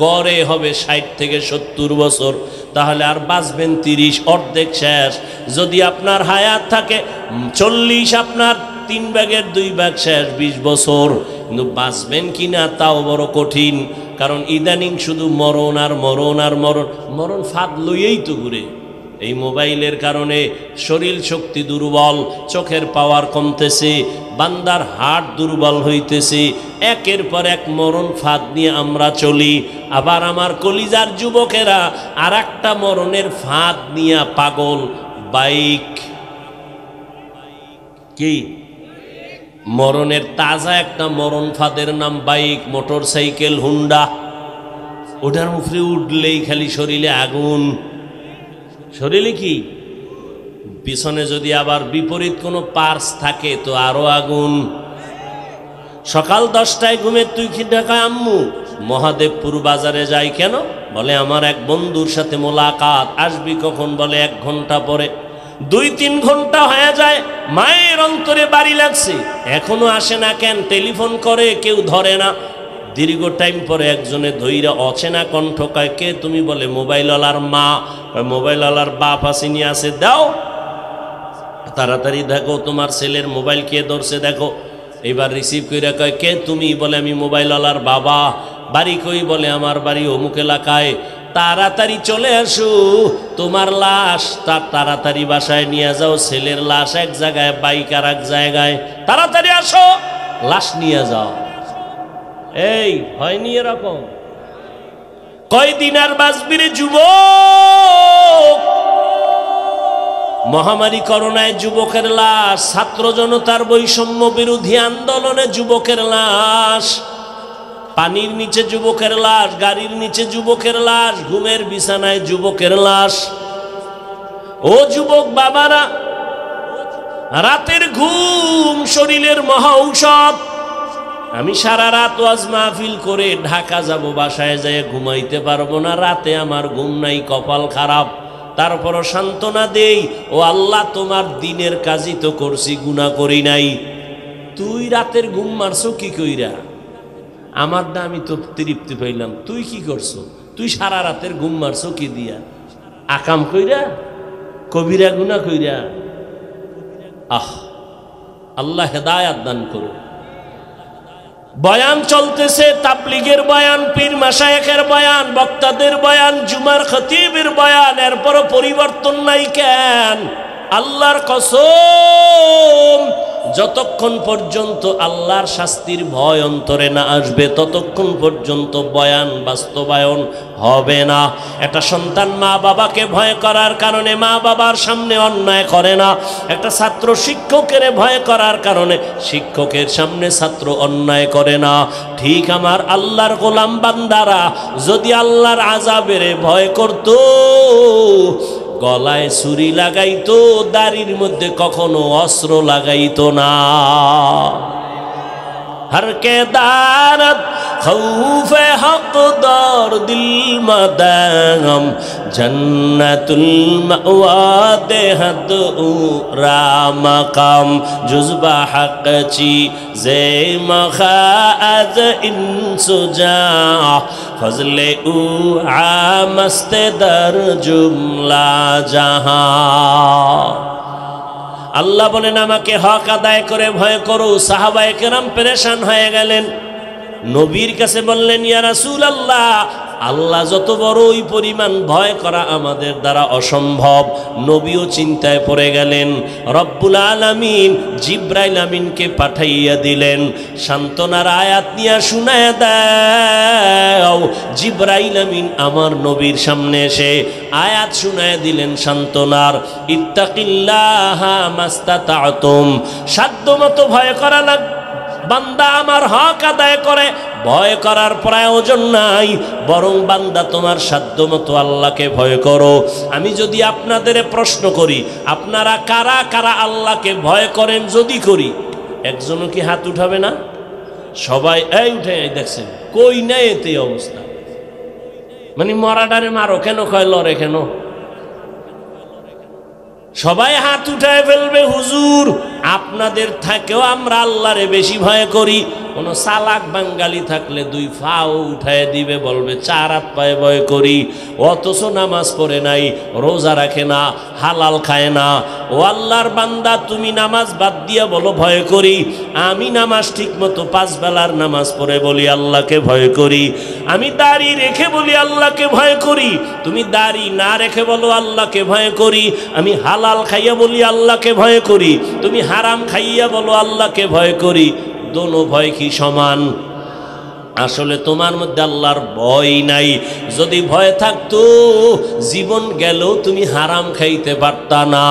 গড়ে হবে 60 থেকে 70 বছর, তাহলে আর বাঁচবেন 30, অর্ধেক শেষ। যদি আপনার হায়াত থাকে 40, আপনার 3 ভাগের 2 ভাগ শেষ, 20 বছর। কিন্তু বাঁচবেন কিনা তাও বড় কঠিন, কারণ ইদানিং শুধু মরণ আর মরণ আর মরণ। মরণ ফাঁদ লইয়েই তো ঘুরে। এই মোবাইলের কারণে শরীর শক্তি দুর্বল, চোখের পাওয়ার কমতেছে, বান্দার হার্ট দুর্বল হইতেছে। একের পর এক মরণ ফাঁদ নিয়ে আমরা চলি। আবার আমার কলিজার যুবকেরা আর একটা মরণের ফাঁদ নিয়ে পাগল, বাইক। কি মরণের তাজা একটা মরণ ফাঁদের নাম বাইক, মোটর সাইকেল, হুন্ডা। ওটার মুখে উঠলেই খালি শরীরে আগুন। শরীরে কি? পিছনে যদি আবার বিপরীত কোনো পার্স থাকে তো আরো আগুন। সকাল 10টায় ঘুমে তুই কি ঢাকায় আম্মু? মহাদেবপুর বাজারে যাই কেন? বলে আমার এক বন্ধুর সাথে মোলাকাত। আসবি কখন? বলে 1 ঘন্টা পরে। 2-3 ঘন্টা হয়ে যায়, মায়ের অন্তরে বাড়ি লাগছে, এখনো আসে না কেন? টেলিফোন করে, কেউ ধরে না। দীর্ঘ টাইম পরে একজনে ধৈর্য অচেনা কণ্ঠ কয়, কে তুমি? বলে মোবাইলওয়ালার মা। মোবাইলওয়ালার বাপ আসেনি, আছে, দাও তাড়াতাড়ি, দেখো তোমার ছেলের মোবাইল কে ধরছে দেখো। এবার রিসিভ করে কয়, কে তুমি? বলে আমি মোবাইলওয়ালার বাবা। বাড়ি কই? বলে আমার বাড়ি অমুক এলাকায়। তাড়াতাড়ি চলে আসো, তোমার লাশ তাড়াতাড়ি বাসায় নিয়ে যাও। ছেলের লাশ এক জায়গায়, বাইক আর এক জায়গায়, তাড়াতাড়ি আসো, লাশ নিয়ে যাও। এই হয়নি এরকম? কয়দিন আর বাঁচবিরে যুবক? মহামারী করোনায় যুবকের লাশ, ছাত্র জনতার বৈষম্য বিরোধী আন্দোলনে যুবকের লাশ, পানির নিচে যুবকের লাশ, গাড়ির নিচে যুবকের লাশ, ঘুমের বিছানায় যুবকের লাশ। ও যুবক বাবারা, রাতের ঘুম শরীরের মহা ঔষধ। আমি সারা রাত ওয়াজ মাহফিল করে ঢাকা যাব, বাসায় যেয়ে ঘুমাইতে পারবো না, রাতে আমার ঘুম নাই, কপাল খারাপ। তারপরও সান্ত্বনা দেই, ও আল্লাহ তোমার দিনের কাজই তো করছি, গুনাহ করি নাই। তুই রাতের ঘুম মারছো কি কইরা? আমার না, আমি তো তৃপ্তি পাইলাম। তুই কি করছো? তুই সারা রাতের ঘুম মারছো কি দিয়া? আকাম কইরা, কবিরা গুনাহ কইরা। আল্লাহ হেদায়াত দান করুন। বয়ান চলতেছে, তাবলীগের বয়ান, পীর মাশায়েখের বয়ান, বক্তাদের বয়ান, জুমার খতিবের বয়ান, এরপরও পরিবর্তন নাই কেন? আল্লাহর কসম, যতক্ষণ পর্যন্ত আল্লাহর শাস্তির ভয় অন্তরে না আসবে ততক্ষণ পর্যন্ত বয়ান বাস্তবায়ন হবে না। একটা সন্তান মা বাবাকে ভয় করার কারণে মা বাবার সামনে অন্যায় করে না। একটা ছাত্র শিক্ষকের ভয় করার কারণে শিক্ষকের সামনে ছাত্র অন্যায় করে না। ঠিক আমার আল্লাহর গোলাম বান্দারা যদি আল্লাহর আযাবের ভয় করত, গলায় ছুরি লাগাইতো, দাড়ির মধ্যে কখনো অস্ত্র লাগাইতো না। हर के दारत खौफे हक़दार दिल मदागम जन्नतुल मअवा देहद उरा मकाम जुज़बा हक़ची ज़े मख़ाज़ इंसुजा फज़ले उ आमस्ते दर जुमला जहां। আল্লাহ বলেন আমাকে হক আদায় করে ভয় করো। সাহাবায়ে কেরাম পেরেশান হয়ে গেলেন, নবীর কাছে বললেন, ইয়া রাসূলুল্লাহ, আল্লাহ যত বড় ওই পরিমাণ ভয় করা আমাদের দ্বারা অসম্ভব। নবীও চিন্তায় পড়ে গেলেন। রব্বুল আলামিন জিব্রাইল আমিনকে পাঠাইয়া দিলেন, সান্ত্বনার আয়াত নিয়ে শুনায় দাও। জিব্রাইল আমিন আমার নবীর সামনে এসে আয়াত শুনায় দিলেন সান্ত্বনার, ইত্তাকিল্লাহা মাস্তাতাতুম, সাধ্যমতো ভয় করা লাগবে। বান্দা আমার হক আদায় করে, ভয় করার প্রয়োজন নাই, বরং বান্দা তোমার সাধ্যমতো আল্লাহকে ভয় করো। আমি যদি আপনাদের প্রশ্ন করি, আপনারা কারা কারা আল্লাহকে ভয় করেন? যদি করি, একজনও কি হাত উঠাবে না? সবাই এই উঠে দেখছেন, কই নাই এতে অবস্থা। মানে মরাডারে মারো কেন, কয় লড়ে কেন? সবাই হাত উঠায় ফেলবে। হুজুর, আপনাদের থেকেও আমরা আল্লাহরে বেশি ভয় করি। কোনো চালাক বাঙালি থাকলে দুই ফাও উঠায় দিবে, বলবে চার হাত পায়ে ভয় করি। অথচ নামাজ পড়ে নাই, রোজা রাখে না, হালাল খায় না। ও আল্লাহর বান্দা, তুমি নামাজ বাদ দিয়া বলো ভয় করি। আমি নামাজ ঠিক মতো 5 বেলার নামাজ পড়ে বলি আল্লাহকে ভয় করি। আমি দাড়ি রেখে বলি আল্লাহকে ভয় করি। তুমি দাড়ি না রেখে বলো আল্লাহকে ভয় করি। আমি হালাল খাইয়া বলি আল্লাহকে ভয় করি। তুমি হারাম খাইয়া বলো আল্লাহকে ভয় করি। দোনো ভয় কি সমান? আসলে তোমার মধ্যে আল্লাহর ভয় নাই। যদি ভয় থাকতো, জীবন গেলেও তুমি হারাম খাইতে পারতা না।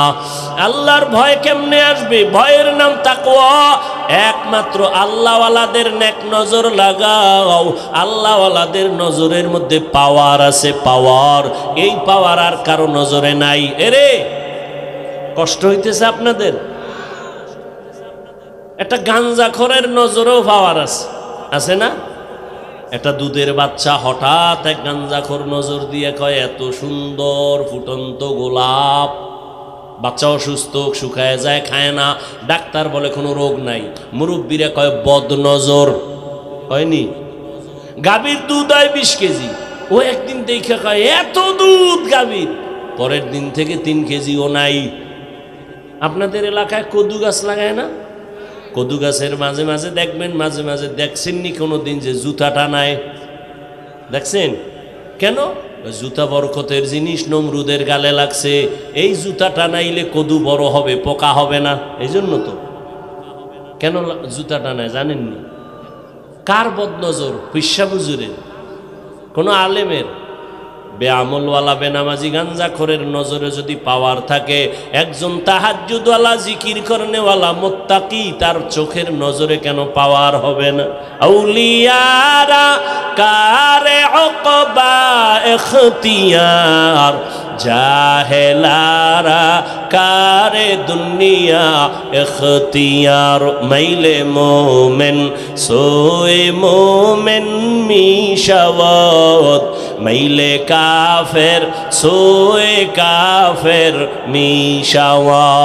আল্লাহর ভয় কেমনে আসবে? ভয়ের নাম তাকওয়া। একমাত্র আল্লাহওয়ালাদের নেক নজর লাগাও। আল্লাহওয়ালাদের নজরের মধ্যে পাওয়ার আছে, পাওয়ার। এই পাওয়ার আর কারো নজরে নাই। এরে কষ্ট হইতেছে আপনাদের? একটা গাঞ্জাখোরের নজরেও পাওয়ার আছে, আছে না? একটা দুধের বাচ্চা হঠাৎ এক গাঞ্জাখোর নজর দিয়ে কয়, এত সুন্দর ফুটন্ত গোলাপ। বাচ্চা অসুস্থ, শুকায় যায়, খায় না। ডাক্তার বলে কোনো রোগ নাই। মুরব্বীরা কয় বদ নজর। হয়নি? গাভীর দুধ হয় 20 কেজি। ও একদিন দেখে কয় এত দুধ গাভীর। পরের দিন থেকে 3 কেজিও নাই। আপনাদের এলাকায় কদু গাছ লাগায় না? কদু গাছের মাঝে মাঝে দেখবেন, মাঝে মাঝে দেখছেননি কোনো দিন যে জুতা টানায়? দেখছেন কেন? জুতা বরকতের জিনিস, নমরুদের গালে লাগছে। এই জুতা টানাইলে কদু বড় হবে, পোকা হবে না। এই জন্য তো। কেন জুতা টানায় জানেননি? কার বদনজর? পিসা বুজুরের, কোনো আলেমের? বেআমলওয়ালা বেনামাজি গাঞ্জাখোরের নজরে যদি পাওয়ার থাকে, একজন তাহাজ্জুদওয়ালা জিকির করনেওয়ালা মুত্তাকি, তার চোখের নজরে কেন পাওয়ার হবে না? আউলিয়ারা কারে উকবা ইখতিয়ার, জাহেলারা কারে দুনিয়া ইখতিয়ার। মাইলে মোমেন সোয়ে মোমেন মিশাওয়াত, মাইলে কাফের সোয়ে কাফের মিশাওয়াত।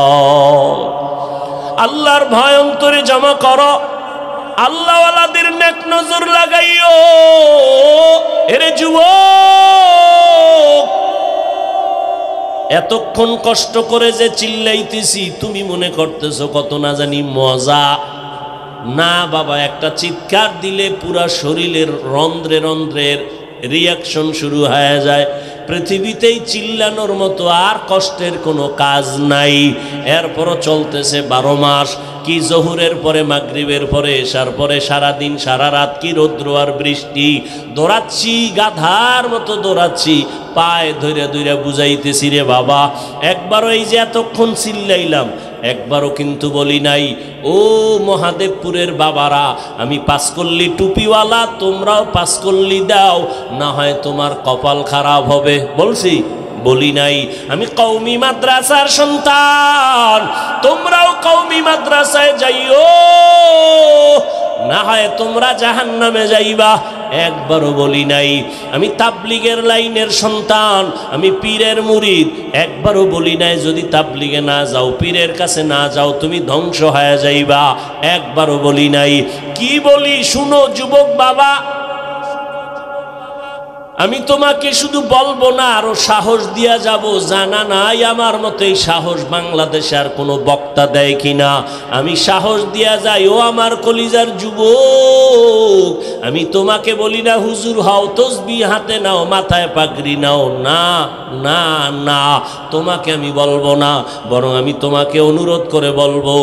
আল্লাহর ভয় অন্তরে জমা করো। আল্লাহওয়ালাদের নেক নজর লাগাইও। এরে যুবক, এতক্ষণ কষ্ট করে যে চিল্লাইতেছি, তুমি মনে করতেছো কত না জানি মজা। না বাবা, একটা চিৎকার দিলে পুরা শরীরের রন্ধ্রে রন্ধ্রের রিয়াকশন শুরু হয়ে যায়। পৃথিবীতেই চিল্লানোর মতো আর কষ্টের কোনো কাজ নাই। এরপরও চলতেছে 12 মাস। কি জোহরের পরে, মাগরিবের পরে, এশার পরে সারাদিন সারা রাত, কি রৌদ্র আর বৃষ্টি, দৌড়াচ্ছি, গাধার মতো দৌড়াচ্ছি, পায়ে ধরে ধরে বুঝাইতেছি রে বাবা। একবারও এই যে এতক্ষণ চিল্লাইলাম, একবারও কিন্তু বলি নাই ও মহাদেবপুরের বাবারা, আমি 5 কল্লি টুপিওয়ালা, তোমরাও 5 কল্লি দাও, না হয় তোমার কপাল খারাপ হবে। বলছি? বলি নাই। আমি কওমি মাদ্রাসার সন্তান, তোমরাও কওমি মাদ্রাসায় যাইও, না হয় তোমরা জাহান্নামে যাইবা। একবারও বলি নাই। আমি তাবলিগের লাইনের সন্তান, আমি পীরের মুরিদ, একবারও বলি নাই যদি তাবলিগে না যাও, পীরের কাছে না যাও, তুমি ধ্বংস হয়ে যাইবা। একবারও বলি নাই। কি বলি শুনো যুবক বাবা, আমি তোমাকে শুধু বলবো না, আরো সাহস দিয়া যাব। জানা নাই আমার মতো এই সাহস বাংলাদেশে আর কোনো বক্তা দেয় কিনা। আমি সাহস দিয়া যাই। ও আমার কলিজার যুবক, আমি তোমাকে বলি না হুজুর হও, তসবিহ হাতে নাও, মাথায় পাগড়ি নাও, না না না, তোমাকে আমি বলবো না। বরং আমি তোমাকে অনুরোধ করে বলবো,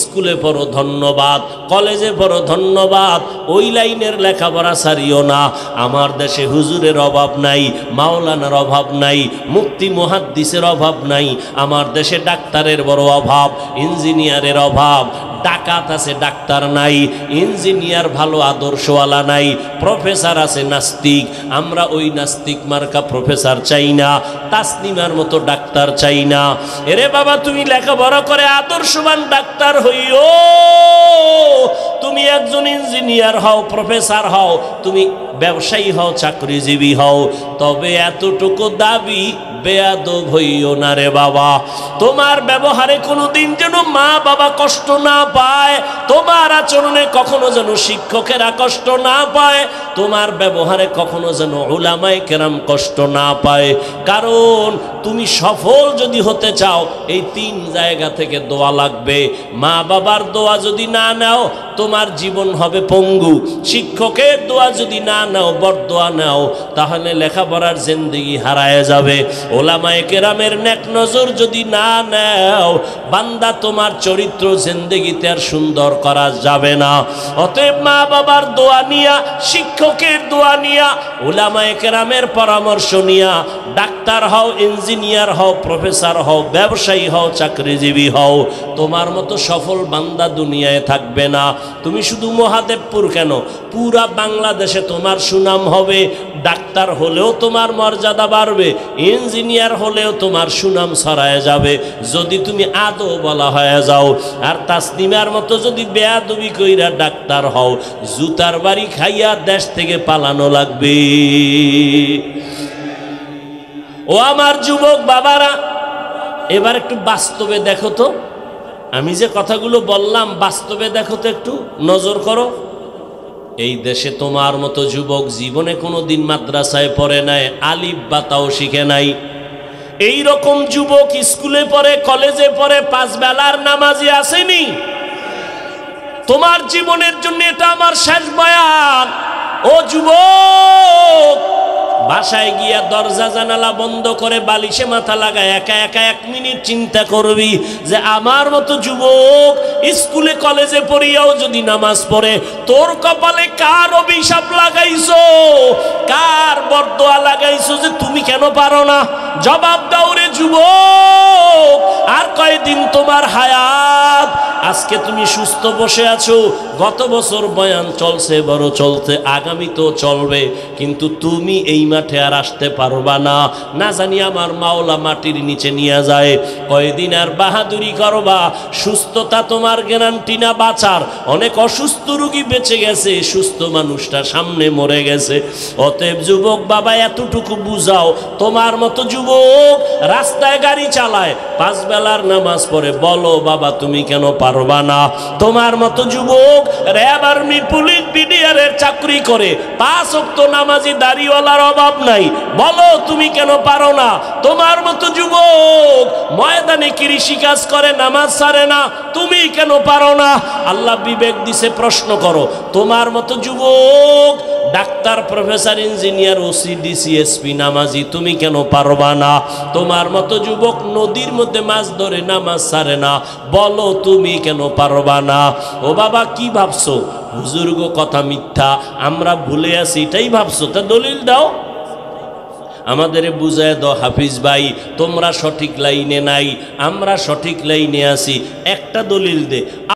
স্কুলে পড়ো ধন্যবাদ, কলেজে পড়ো ধন্যবাদ, ওই লাইনের লেখাপড়া ছাড়িও না। আমার দেশে হুজুরের অভাব নাই, মাওলানার অভাব নাই, মুফতি মুহাদ্দিসের অভাব নাই। আমার দেশে ডাক্তারের বড় অভাব, ইঞ্জিনিয়ারের অভাব। ডাকাত আছে, ডাক্তার নাই। ইঞ্জিনিয়ার ভালো আদর্শওয়ালা নাই। প্রফেসর আছে নাস্তিক। আমরা ওই নাস্তিক মার্কা প্রফেসর চাই না, তাসনিমার মতো ডাক্তার চাই না। এরে বাবা, তুমি লেখাপড়া করে আদর্শবান ডাক্তার হইও, তুমি একজন ইঞ্জিনিয়ার হও, প্রফেসর হও, তুমি ব্যবসায়ী হও, চাকরিজীবী হও, তবে এতটুকু দাবি বেয়াদব হইও না রে বাবা। তোমার ব্যবহারে কোনোদিন যেন মা বাবা কষ্ট না পায়, তোমার আচরণে কখনো যেন শিক্ষকেরা কষ্ট না পায়, তোমার ব্যবহারে কখনো যেন উলামায়ে কেরাম কষ্ট না পায়। কারণ তুমি সফল যদি হতে চাও, এই 3 জায়গা থেকে দোয়া লাগবে। মা বাবার দোয়া যদি না নাও, তোমার জীবন হবে পঙ্গু। শিক্ষকের দোয়া যদি না নাও, বরদোয়া নাও, তাহলে লেখাপড়ার জিন্দেগি হারায় যাবে। ওলামায়ে কেরামের নেক নজর যদি না নাও, বান্দা তোমার চরিত্র জিন্দেগিতে আর সুন্দর করা যাবে না। অতএব মা বাবার দোয়া নিয়া, শিক্ষকের দোয়া নিয়া, ওলামায়ে কেরামের পরামর্শ নিয়া ডাক্তার হও, ইঞ্জিনিয়ার হও, প্রফেসর হও, ব্যবসায়ী হও, চাকরিজীবী হও। তোমার মতো সফল বান্দা দুনিয়ায় থাকবে না। তুমি শুধু মহাদেবপুর কেন, পুরা বাংলাদেশে তোমার সুনাম হবে। ডাক্তার হলেও তোমার মর্যাদা বাড়বে, ইঞ্জিনিয়ার হলেও তোমার সুনাম ছড়ায় যাবে যদি তুমি আদৌ বলা হয়ে যাও। আর তাসনিমার মতো যদি বেয়াদবি কইরা ডাক্তার হও, জুতার বাড়ি খাইয়া দেশ থেকে পালানো লাগবে। ও আমার যুবক বাবারা, এবার একটু বাস্তবে দেখো তো, আমি যে কথাগুলো বললাম বাস্তবে দেখো তো, একটু নজর করো। এই দেশে তোমার মতো যুবক জীবনে কোনো দিন মাদ্রাসায় পড়ে নাই, আলিফ বা তাও শিখে নাই। এই রকম যুবক স্কুলে পড়ে, কলেজে পড়ে, 5 বেলার নামাজি আসেনি। তোমার জীবনের জন্য এটা আমার শেষ বয়ান। ও যুবক, বাসায় গিয়া দরজা জানালা বন্ধ করে বালিশে মাথা লাগায় একা একা 1 মিনিট চিন্তা করবি যে আমার মতো যুবক স্কুলে কলেজে পড়িয়াও যদি নামাজ পড়ে, তোর কপালে কার অভিশাপ লাগাইছো, কার বরদোয়া লাগাইছো যে তুমি কেন পারো না? জবাব দাও রে যুবক। আর কয়দিন তোমার হায়াত? আজকে তুমি সুস্থ বসে আছো, গত বছর বয়ান চলছে, বড় চলছে, আগামী তো চলবে, কিন্তু তুমি এই মাঠে আর আসতে পারবা না। না জানি আমার মাওলা মাটির নিচে নিয়ে যায়। কয়দিন আর বাহাদুরি করবা? সুস্থতা তোমার গ্যারান্টি না বাঁচার। অনেক অসুস্থ রোগী বেঁচে গেছে, সুস্থ মানুষটা সামনে মরে গেছে। অতএব যুবক বাবা, এতটুকু বুঝাও, তোমার মতো যুবক রাস্তায় গাড়ি চালায়, 5 বেলার নামাজ পড়ে, বলো বাবা তুমি কেন পারবা না? তোমার মতো যুবক র্যাব, আর্মি, পুলিশ, বিডিআরের চাকরি করে, 5 ওয়াক্ত নামাজি দাড়িওয়ালার অভাব নাই, বলো তুমি কেন পারো না? তোমার মতো যুবক ময়দানে কৃষি কাজ করে, নামাজ ছাড়ে না, তুমি কেন পারো না? আল্লাহ বিবেক দিছে, প্রশ্ন করো। তোমার মতো যুবক doctor, professor, engineer, OC, DC, SP, নামাজি, তুমি কেন পারবা না? তোমার মতো যুবক নদীর মধ্যে মাছ ধরে নামাজ ছাড়ে না, বলো তুমি কেন পারবা না? ও বাবা, কি ভাবছো? হুজুর গো কথা মিথ্যা, আমরা ভুলে আছি এটাই ভাবছো? তা দলিল দাও, আমাদের বুঝায় দাও। হাফিজ ভাই, তোমরা সঠিক লাইনে নাই, আমরা সঠিক লাইনে আছি, একটা দলিল দে।